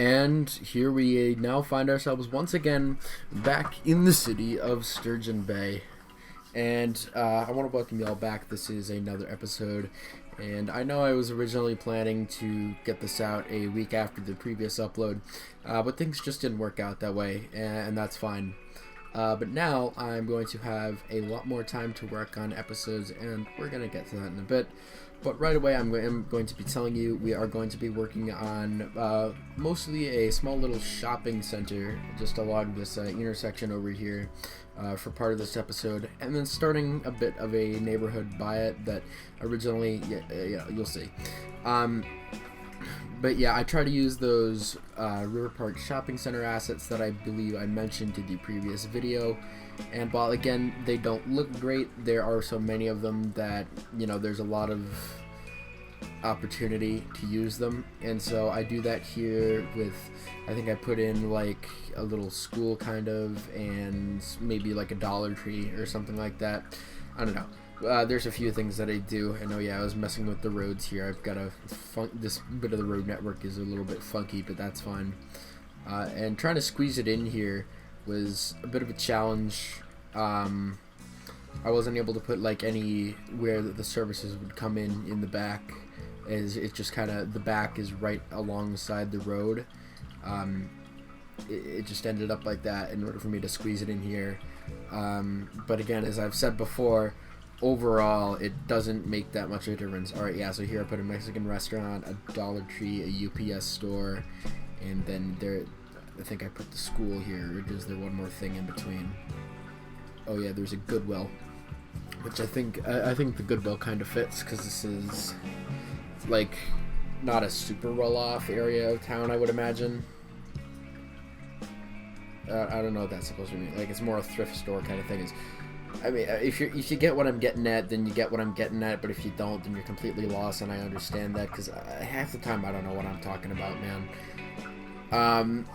And here we now find ourselves once again back in the city of Sturgeon Bay. And I want to welcome you all back. This is another episode. And I know I was originally planning to get this out a week after the previous upload, but things just didn't work out that way, and that's fine. But now I'm going to have a lot more time to work on episodes, and we're going to get to that in a bit. But right away, I'm going to be telling you we are going to be working on mostly a small little shopping center just along this intersection over here for part of this episode, and then starting a bit of a neighborhood by it that originally, you'll see. But yeah, I try to use those River Park Shopping Center assets that I believe I mentioned in the previous video. And while, again, they don't look great, there are so many of them that, there's a lot of opportunity to use them. And so I do that here with, I think I put in like a little school kind of, and maybe like a Dollar Tree or something like that. I don't know. There's a few things that I do. I know, I was messing with the roads here. I've got this bit of the road network is a little bit funky, but that's fine. And trying to squeeze it in here was a bit of a challenge. I wasn't able to put like anywhere that the services would come in the back, as it just kind of, the back is right alongside the road. It just ended up like that in order for me to squeeze it in here. But again, as I've said before, overall it doesn't make that much of a difference. Alright, yeah, so here I put a Mexican restaurant, a Dollar Tree, a UPS store, and then there, I think I put the school here, or is there one more thing in between? Oh yeah, there's a Goodwill, which I think the Goodwill kind of fits, because this is like not a super well off area of town, I would imagine. I don't know what that's supposed to mean. Like, it's more a thrift store kind of thing. I mean, if you get what I'm getting at, then you get what I'm getting at. But if you don't, then you're completely lost, and I understand that, because half the time I don't know what I'm talking about, man.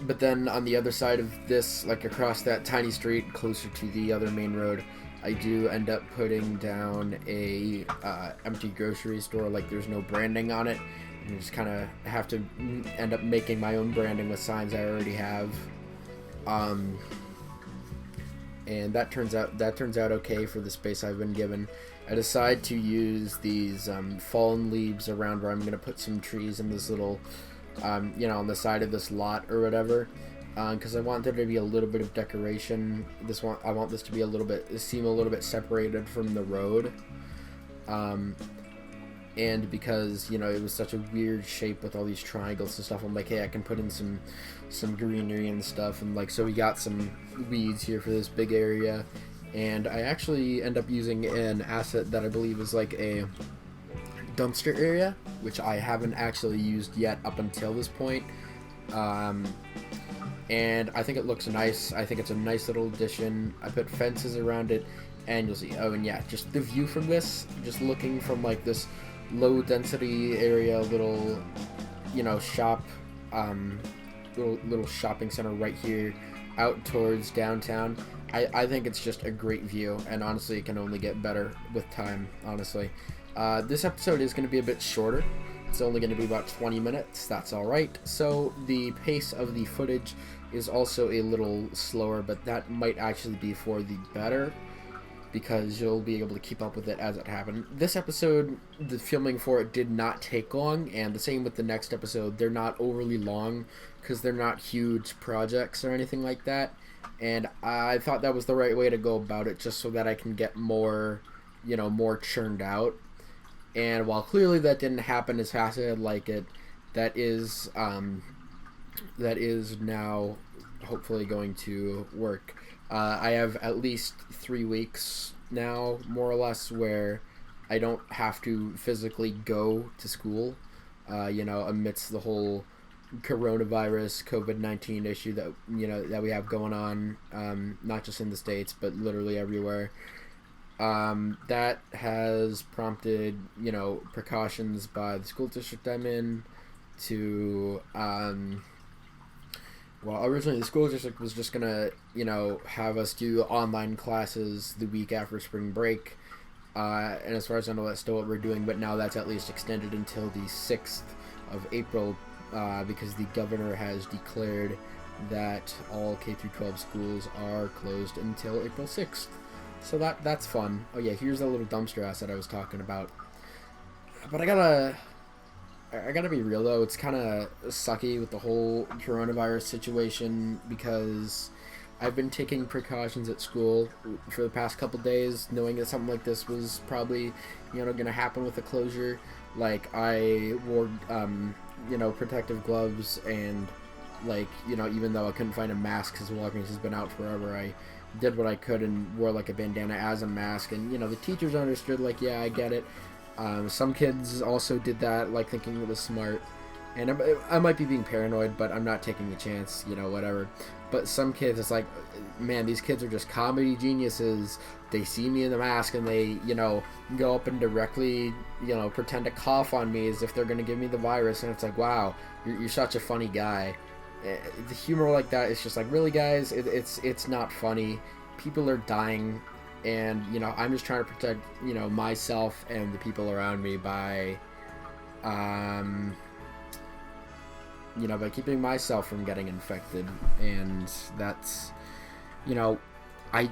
But then on the other side of this, like across that tiny street, closer to the other main road, I do end up putting down a empty grocery store. Like, there's no branding on it. I just kind of have to end up making my own branding with signs I already have. And that turns out okay for the space I've been given. I decide to use these fallen leaves around where I'm going to put some trees in this little, on the side of this lot or whatever, because I want there to be a little bit of decoration. I want this to be seem a little bit separated from the road. And because, it was such a weird shape with all these triangles and stuff, I'm like, hey, I can put in some greenery and stuff. And like, so we got some weeds here for this big area. And I actually end up using an asset that I believe is like a dumpster area, which I haven't actually used yet up until this point. And I think it looks nice. I think it's a nice little addition. I put fences around it, and you'll see. Oh, and yeah, just the view from this, just looking from like this low density area, little shop, little shopping center right here out towards downtown. I think it's just a great view, and honestly it can only get better with time, honestly. This episode is going to be a bit shorter. It's only going to be about 20 minutes. That's alright. So the pace of the footage is also a little slower, but that might actually be for the better, because you'll be able to keep up with it as it happened. This episode, the filming for it did not take long, and the same with the next episode. They're not overly long, because they're not huge projects or anything like that, and I thought that was the right way to go about it, just so that I can get more, more churned out. And while clearly that didn't happen as fast as I'd like it, that is now hopefully going to work. I have at least 3 weeks now, more or less, where I don't have to physically go to school, amidst the whole coronavirus, COVID-19 issue that, that we have going on, not just in the States, but literally everywhere. That has prompted, precautions by the school district I'm in to, well, originally the school district was just gonna, have us do online classes the week after spring break, and as far as I know, that's still what we're doing, but now that's at least extended until the 6th of April because the governor has declared that all K through 12 schools are closed until April 6th. So that's fun. Oh yeah, here's the little dumpster ass that I was talking about. But I gotta be real though. It's kind of sucky with the whole coronavirus situation because I've been taking precautions at school for the past couple days, knowing that something like this was probably, gonna happen with the closure. Like I wore, protective gloves and, like, even though I couldn't find a mask because Walgreens has been out forever, I did what I could and wore like a bandana as a mask. And the teachers understood, like, yeah, I get it. Some kids also did that, like, thinking it was smart. And I might be being paranoid, but I'm not taking the chance, whatever. But some kids, it's like, man, these kids are just comedy geniuses. They see me in the mask and they, go up and directly, pretend to cough on me as if they're going to give me the virus. And it's like, wow, you're such a funny guy. The humor like that is just like, really, guys? It's not funny. People are dying. And, I'm just trying to protect, myself and the people around me by, by keeping myself from getting infected. And that's, I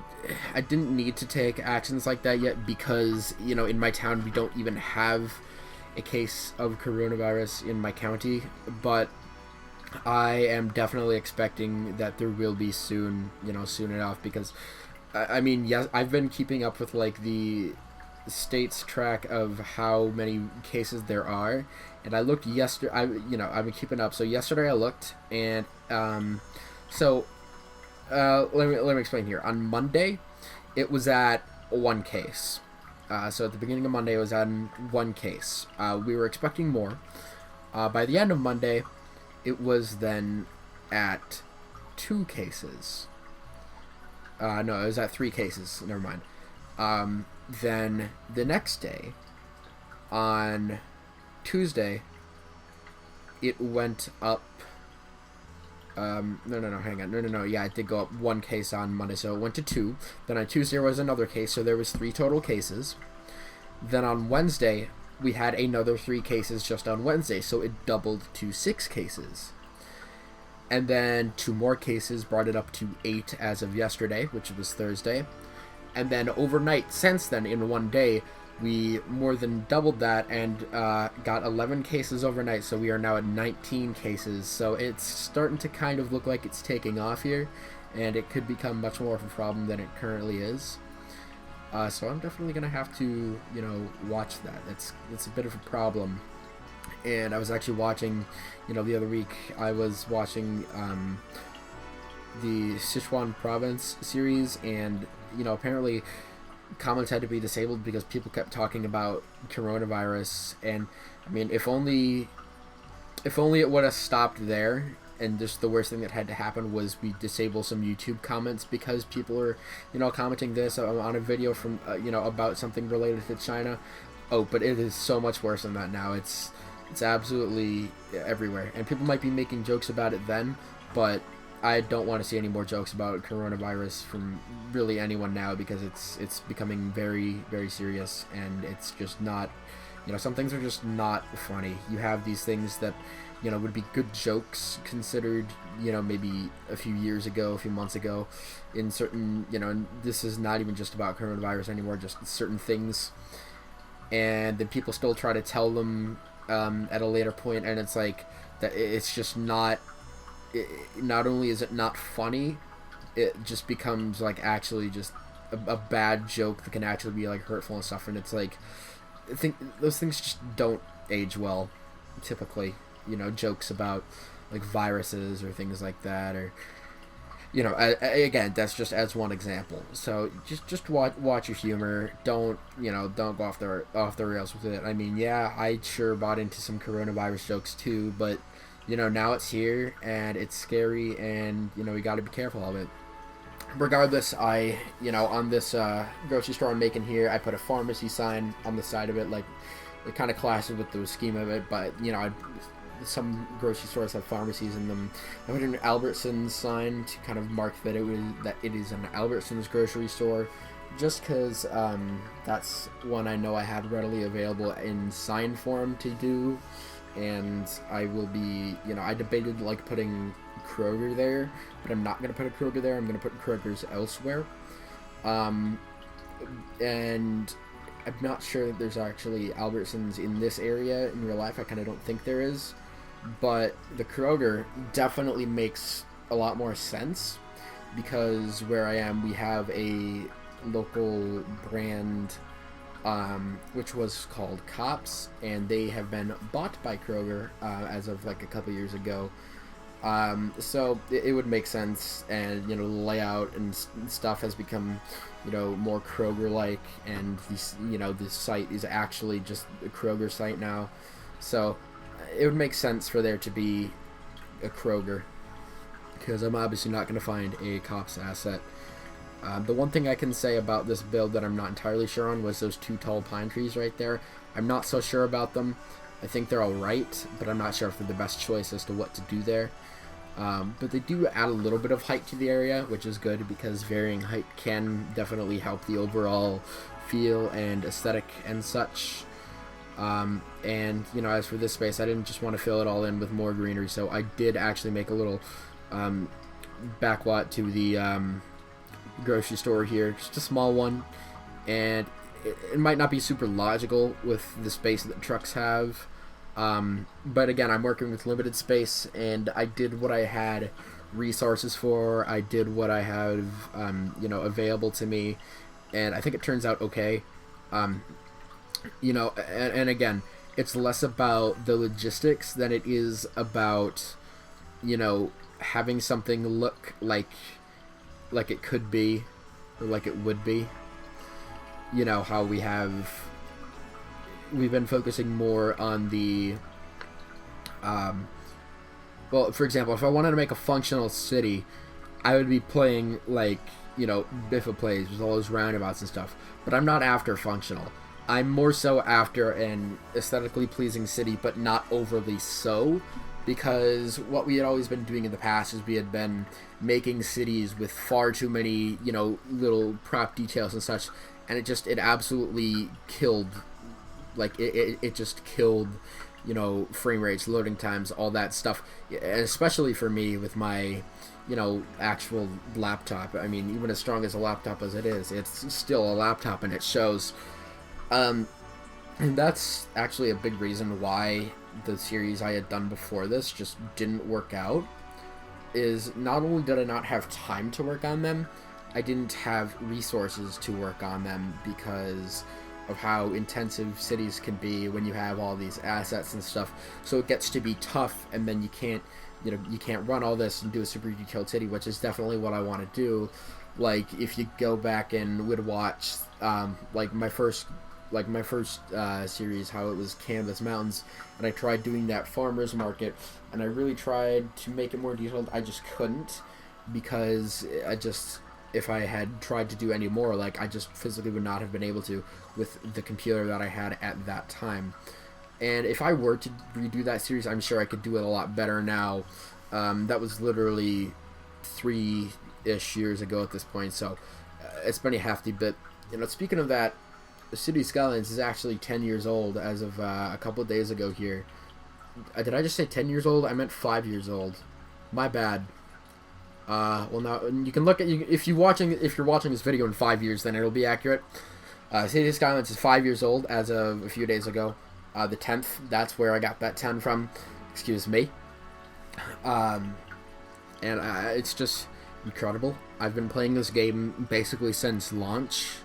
didn't need to take actions like that yet because, in my town we don't even have a case of coronavirus in my county. But I am definitely expecting that there will be soon, soon enough, because I mean, yes, I've been keeping up with, like, the state's track of how many cases there are, and I looked yesterday. I've been keeping up. So yesterday I looked, and let me explain here. On Monday, it was at 1 case. So at the beginning of Monday, it was at 1 case. We were expecting more. By the end of Monday, it was then at 2 cases. No, it was at 3 cases. Never mind. Then the next day, on Tuesday, it went up. No, hang on. No. Yeah, it did go up 1 case on Monday, so it went to 2. Then on Tuesday, there was another case, so there was 3 total cases. Then on Wednesday, we had another 3 cases just on Wednesday, so it doubled to 6 cases. And then 2 more cases brought it up to 8 as of yesterday, which was Thursday. And then overnight, since then, in 1 day, we more than doubled that and got 11 cases overnight. So we are now at 19 cases. So it's starting to kind of look like it's taking off here, and it could become much more of a problem than it currently is. So I'm definitely going to have to, watch that. It's a bit of a problem. And I was actually watching, the other week, I was watching the Sichuan province series, and, apparently comments had to be disabled because people kept talking about coronavirus. And, I mean, if only it would have stopped there, and just the worst thing that had to happen was we disable some YouTube comments because people are, commenting this on a video from, about something related to China. Oh, but it is so much worse than that now. It's absolutely everywhere, and people might be making jokes about it then, but I don't want to see any more jokes about coronavirus from really anyone now, because it's becoming very, very serious, and it's just not, some things are just not funny. You have these things that, would be good jokes considered, maybe a few years ago, a few months ago, in certain, and this is not even just about coronavirus anymore, just certain things, and then people still try to tell them at a later point, and it's like that. It's just not. Not only is it not funny, it just becomes like actually just a bad joke that can actually be like hurtful and stuff. And it's like, I think those things just don't age well. Typically, jokes about like viruses or things like that, or again, that's just as one example. So just watch your humor. Don't go off the rails with it. I mean, yeah, I sure bought into some coronavirus jokes too, but now it's here and it's scary, and we got to be careful of it. Regardless, I on this grocery store I'm making here, I put a pharmacy sign on the side of it. Like, it kind of clashes with the scheme of it, but some grocery stores have pharmacies in them. I put an Albertsons sign to kind of mark that it is an Albertsons grocery store, just because that's one I know I have readily available in sign form to do. and I will be, I debated like putting Kroger there, but I'm not going to put a Kroger there. I'm going to put Kroger's elsewhere. Um, and I'm not sure that there's actually Albertsons in this area in real life. I kind of don't think there is. But the Kroger definitely makes a lot more sense because where I am, we have a local brand which was called Cops, and they have been bought by Kroger as of like a couple years ago. So it would make sense, and the layout and stuff has become more Kroger-like, and the site is actually just a Kroger site now. So it would make sense for there to be a Kroger, because I'm obviously not going to find a Cops asset. The one thing I can say about this build that I'm not entirely sure on was those 2 tall pine trees right there. I'm not so sure about them. I think they're alright, but I'm not sure if they're the best choice as to what to do there. But they do add a little bit of height to the area, which is good because varying height can definitely help the overall feel and aesthetic and such. And as for this space, I didn't just want to fill it all in with more greenery, so I did actually make a little backlot to the grocery store here, just a small one, and it might not be super logical with the space that trucks have, but again, I'm working with limited space, and I did what I had resources for. I did what I have available to me, and I think it turns out okay. And again, it's less about the logistics than it is about having something look like it could be, or like it would be. How we've been focusing more on the well, for example, if I wanted to make a functional city, I would be playing like Biffa plays with all those roundabouts and stuff, but I'm not after functional. I'm more so after an aesthetically pleasing city, but not overly so, because what we had always been doing in the past is we had been making cities with far too many, little prop details and such, and it absolutely killed, it just killed, frame rates, loading times, all that stuff, and especially for me with my, actual laptop. I mean, even as strong as a laptop as it is, it's still a laptop, and it shows. And that's actually a big reason why the series I had done before this just didn't work out, is not only did I not have time to work on them, I didn't have resources to work on them because of how intensive cities can be when you have all these assets and stuff. So it gets to be tough, and then you can't run all this and do a super detailed city, which is definitely what I want to do. Like, if you go back and would watch my first series, how it was Canvas Mountains, and I tried doing that farmer's market, and I really tried to make it more detailed. I just couldn't, because if I had tried to do any more, I just physically would not have been able to with the computer that I had at that time. And if I were to redo that series, I'm sure I could do it a lot better now. That was literally 3-ish years ago at this point, so it's been a hefty bit. Speaking of that, the city Skylines is actually 10 years old as of a couple of days ago here. Did I just say 10 years old? I meant 5 years old. My bad. Well, now you can look at if you're watching this video in 5 years, then it'll be accurate. City Skylines is 5 years old as of a few days ago. The 10th. That's where I got that 10 from. Excuse me. And it's just incredible. I've been playing this game basically since launch.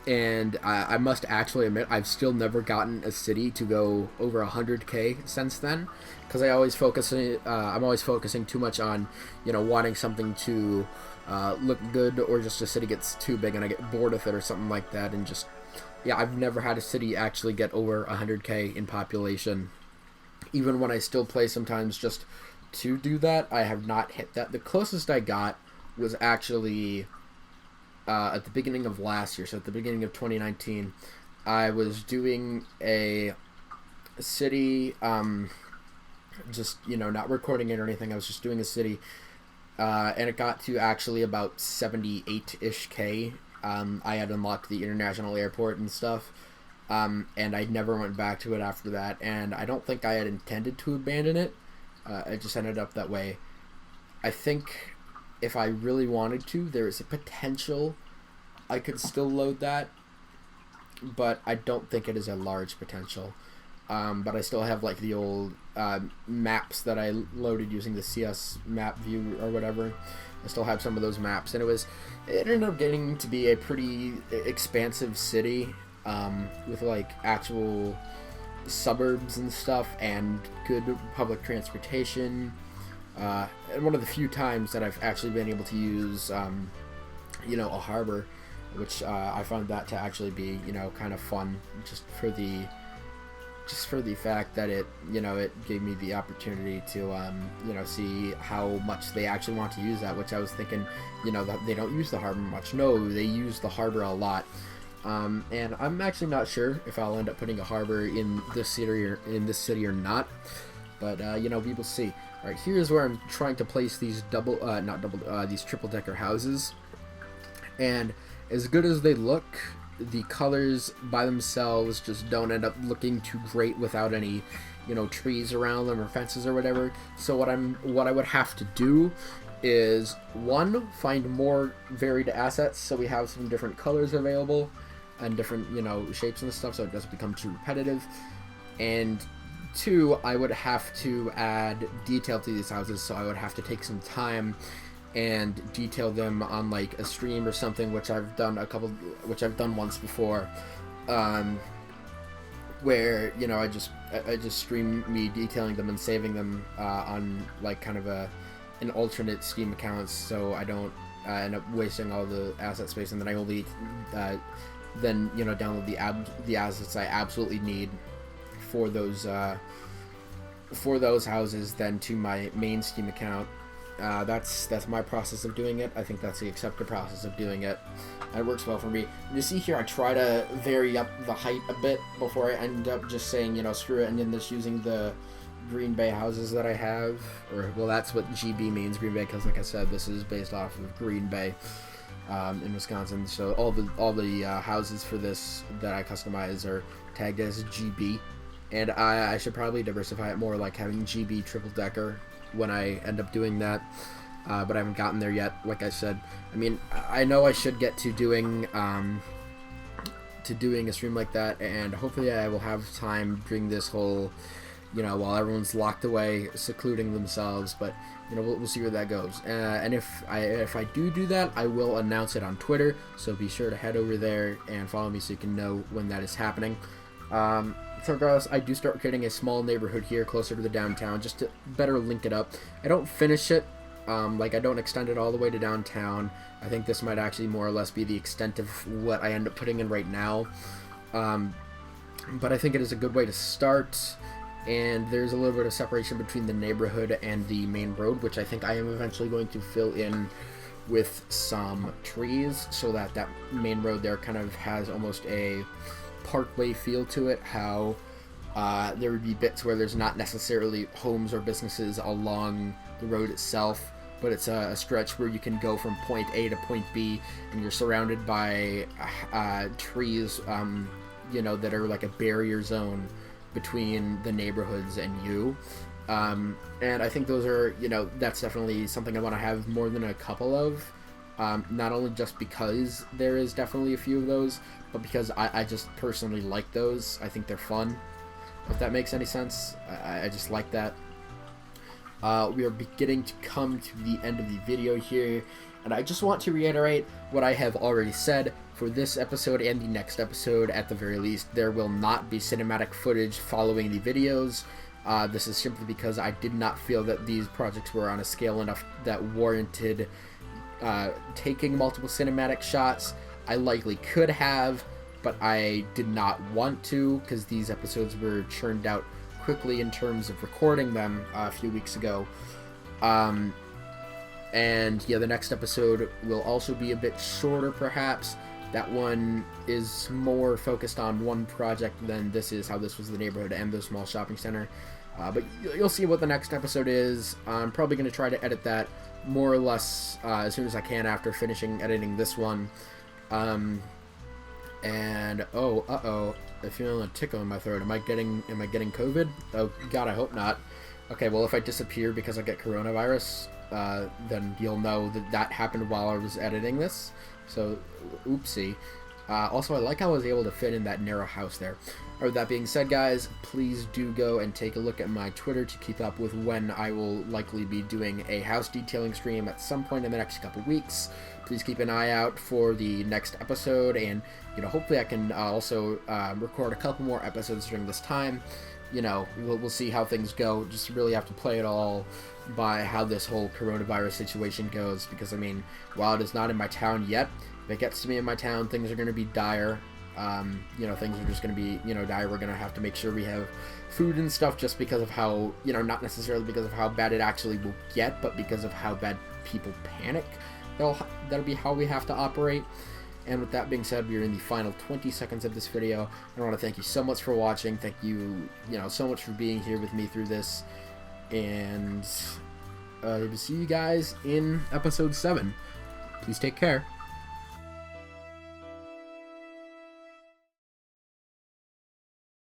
And I must actually admit, I've still never gotten a city to go over 100k since then, because I'm always focusing too much on, wanting something to look good, or just a city gets too big and I get bored of it or something like that, and I've never had a city actually get over 100k in population. Even when I still play sometimes just to do that, I have not hit that. The closest I got was actually at the beginning of last year, so at the beginning of 2019, I was doing a city, just, not recording it or anything, I was just doing a city, and it got to actually about 78-ish K. I had unlocked the international airport and stuff, and I never went back to it after that, and I don't think I had intended to abandon it. It just ended up that way. I think if I really wanted to, there is a potential I could still load that, but I don't think it is a large potential. But I still have like the old maps that I loaded using the CS map view or whatever. I still have some of those maps, and it ended up getting to be a pretty expansive city with like actual suburbs and stuff and good public transportation. And one of the few times that I've actually been able to use, a harbor, which I found that to actually be, kind of fun, just for the fact that it gave me the opportunity to, see how much they actually want to use that, which I was thinking, that they don't use the harbor much. No, they use the harbor a lot. And I'm actually not sure if I'll end up putting a harbor in this city or not, but we will see. All right, here's where I'm trying to place these these triple-decker houses, and as good as they look, the colors by themselves just don't end up looking too great without any, trees around them or fences or whatever. So what I would have to do is, one, find more varied assets so we have some different colors available and different, shapes and stuff, so it doesn't become too repetitive. And two, I would have to add detail to these houses, so I would have to take some time and detail them on like a stream or something, which I've done once before, where I just stream me detailing them and saving them on like kind of an alternate Steam account, so I don't end up wasting all the asset space, and then I only then download the assets I absolutely need for those houses then to my main Steam account. That's my process of doing it. I think that's the accepted process of doing it. It works well for me. You see here, I try to vary up the height a bit before I end up just saying, screw it, and then just using the Green Bay houses that I have. Well, that's what GB means, Green Bay, because like I said, this is based off of Green Bay in Wisconsin. So all the houses for this that I customize are tagged as GB. And I should probably diversify it more, like having GB triple decker when I end up doing that, but I haven't gotten there yet. Like I said, I mean, I know I should get to doing a stream like that, and hopefully I will have time during this whole, while everyone's locked away, secluding themselves. But we'll see where that goes. And if I do that, I will announce it on Twitter. So be sure to head over there and follow me so you can know when that is happening. So regardless, I do start creating a small neighborhood here closer to the downtown just to better link it up. I don't finish it, I don't extend it all the way to downtown. I think this might actually more or less be the extent of what I end up putting in right now. But I think it is a good way to start, and there's a little bit of separation between the neighborhood and the main road, which I think I am eventually going to fill in with some trees so that main road there kind of has almost a parkway feel to it, how there would be bits where there's not necessarily homes or businesses along the road itself, but it's a stretch where you can go from point A to point B, and you're surrounded by trees, that are like a barrier zone between the neighborhoods and you. And I think those are, that's definitely something I want to have more than a couple of. Not only just because there is definitely a few of those, but because I just personally like those. I think they're fun, if that makes any sense. I just like that. We are beginning to come to the end of the video here, and I just want to reiterate what I have already said. For this episode and the next episode, at the very least, there will not be cinematic footage following the videos. This is simply because I did not feel that these projects were on a scale enough that warranted taking multiple cinematic shots. I likely could have, but I did not want to, because these episodes were churned out quickly in terms of recording them a few weeks ago. And yeah, the next episode will also be a bit shorter, perhaps. That one is more focused on one project than this is, how this was the neighborhood and the small shopping center. But you'll see what the next episode is. I'm probably going to try to edit that more or less as soon as I can after finishing editing this one. And oh, I'm feeling a tickle in my throat. Am I getting COVID? Oh God, I hope not. Okay, well if I disappear because I get coronavirus, then you'll know that that happened while I was editing this. So, oopsie. Also, I like how I was able to fit in that narrow house there. Or that being said, guys, please do go and take a look at my Twitter to keep up with when I will likely be doing a house detailing stream at some point in the next couple weeks. Please keep an eye out for the next episode, and hopefully I can also record a couple more episodes during this time. We'll see how things go. Just really have to play it all by how this whole coronavirus situation goes, because I mean, while it is not in my town yet, if it gets to me in my town, things are going to be dire. Things are just going to be, dire. We're going to have to make sure we have food and stuff, just because of how, not necessarily because of how bad it actually will get, but because of how bad people panic. That'll be how we have to operate. And with that being said, we are in the final 20 seconds of this video. I want to thank you so much for watching. Thank you, so much for being here with me through this. And to see you guys in episode 7. Please take care.